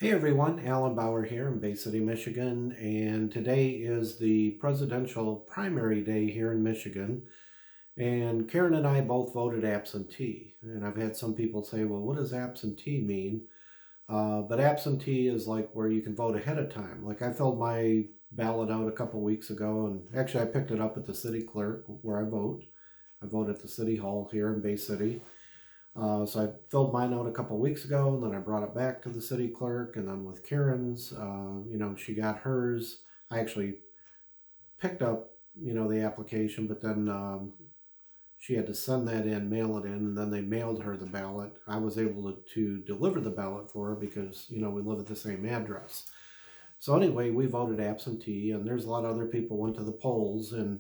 Hey everyone, Alan Bauer here in Bay City, Michigan, and today is the presidential primary day here in Michigan. And Karen and I both voted absentee. And I've had some people say, well, what does absentee mean? But absentee is like where you can vote ahead of time. Like I filled my ballot out a couple weeks ago, and actually I picked it up at the city clerk where I vote. I vote at the city hall here in Bay City. So I filled mine out a couple weeks ago, and then I brought it back to the city clerk, and then with Karen's, she got hers. I actually picked up, the application, but then she had to send that in, mail it in, and then they mailed her the ballot. I was able to deliver the ballot for her because, we live at the same address. So anyway, we voted absentee, and there's a lot of other people went to the polls, and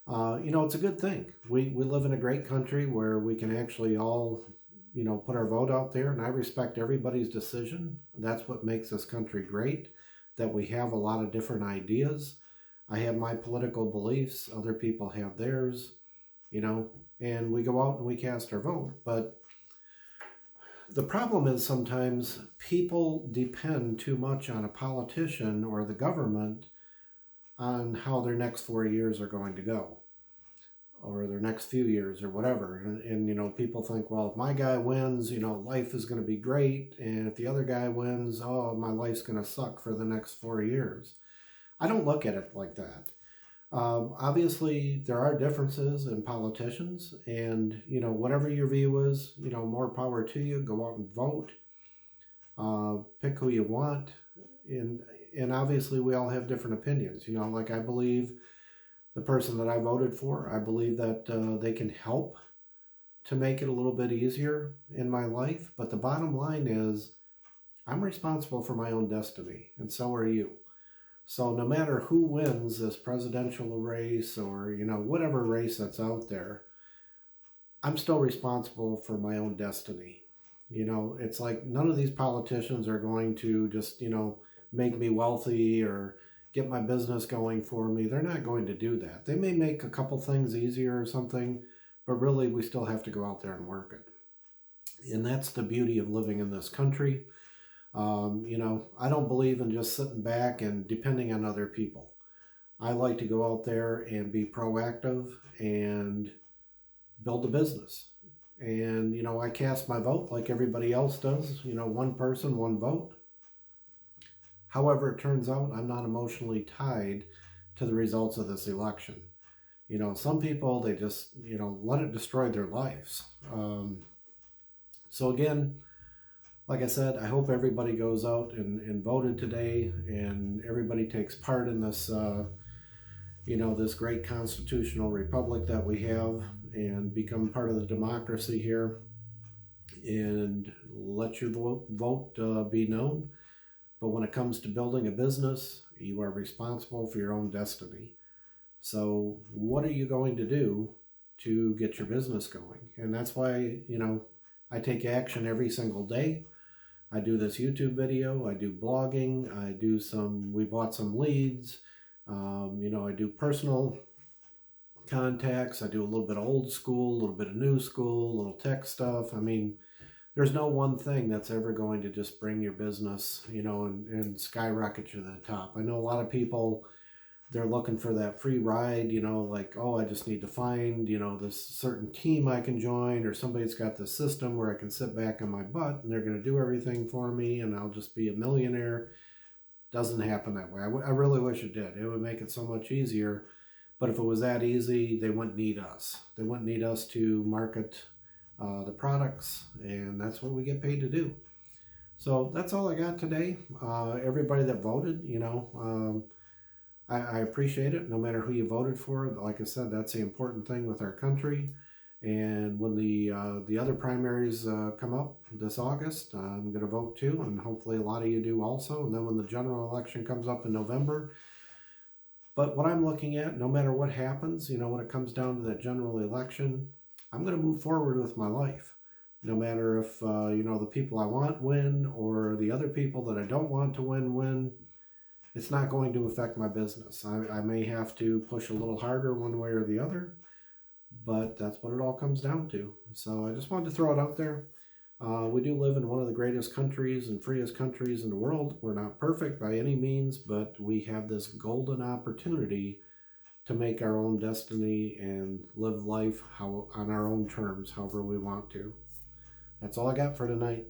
it's a good thing. We live in a great country where we can actually all, put our vote out there, and I respect everybody's decision. That's what makes this country great, that we have a lot of different ideas. I have my political beliefs, other people have theirs, you know, and we go out and we cast our vote. But the problem is sometimes people depend too much on a politician or the government on how their next 4 years are going to go or their next few years or whatever. And people think, well, if my guy wins, life is going to be great. And if the other guy wins, oh, my life's going to suck for the next 4 years. I don't look at it like that. Obviously, there are differences in politicians, and whatever your view is, more power to you. Go out and vote. Pick who you want, and and obviously we all have different opinions. Like I believe the person that I voted for, I believe that they can help to make it a little bit easier in my life. But the bottom line is, I'm responsible for my own destiny, and so are you. So no matter who wins this presidential race or, whatever race that's out there, I'm still responsible for my own destiny. It's like none of these politicians are going to just, make me wealthy or get my business going for me. They're not going to do that. They may make a couple things easier or something, but really we still have to go out there and work it. And that's the beauty of living in this country. I don't believe in just sitting back and depending on other people. I like to go out there and be proactive and build a business. And, I cast my vote like everybody else does, one person, one vote. However, it turns out I'm not emotionally tied to the results of this election. Some people, they just, let it destroy their lives. So, again, like I said, I hope everybody goes out and voted today and everybody takes part in this, this great constitutional republic that we have and become part of the democracy here and let your vote be known. But when it comes to building a business, you are responsible for your own destiny. So, what are you going to do to get your business going? And that's why, I take action every single day. I do this YouTube video, I do blogging, we bought some leads, I do personal contacts, I do a little bit of old school, a little bit of new school, a little tech stuff. I mean, there's no one thing that's ever going to just bring your business, and skyrocket you to the top. I know a lot of people, they're looking for that free ride, like, oh, I just need to find, this certain team I can join, or somebody's got this system where I can sit back on my butt and they're going to do everything for me and I'll just be a millionaire. Doesn't happen that way. I really wish it did. It would make it so much easier. But if it was that easy, they wouldn't need us. They wouldn't need us to market the products, and that's what we get paid to do. So that's all I got today. Everybody that voted, I appreciate it no matter who you voted for. Like I said, that's the important thing with our country. And when the other primaries come up this August, I'm going to vote too, and hopefully a lot of you do also. And then when the general election comes up in November, but what I'm looking at, no matter what happens, when it comes down to that general election, I'm going to move forward with my life. No matter if, the people I want win or the other people that I don't want to win, it's not going to affect my business. I may have to push a little harder one way or the other, but that's what it all comes down to. So I just wanted to throw it out there. We do live in one of the greatest countries and freest countries in the world. We're not perfect by any means, but we have this golden opportunity to make our own destiny and live life on our own terms, however we want to. That's all I got for tonight.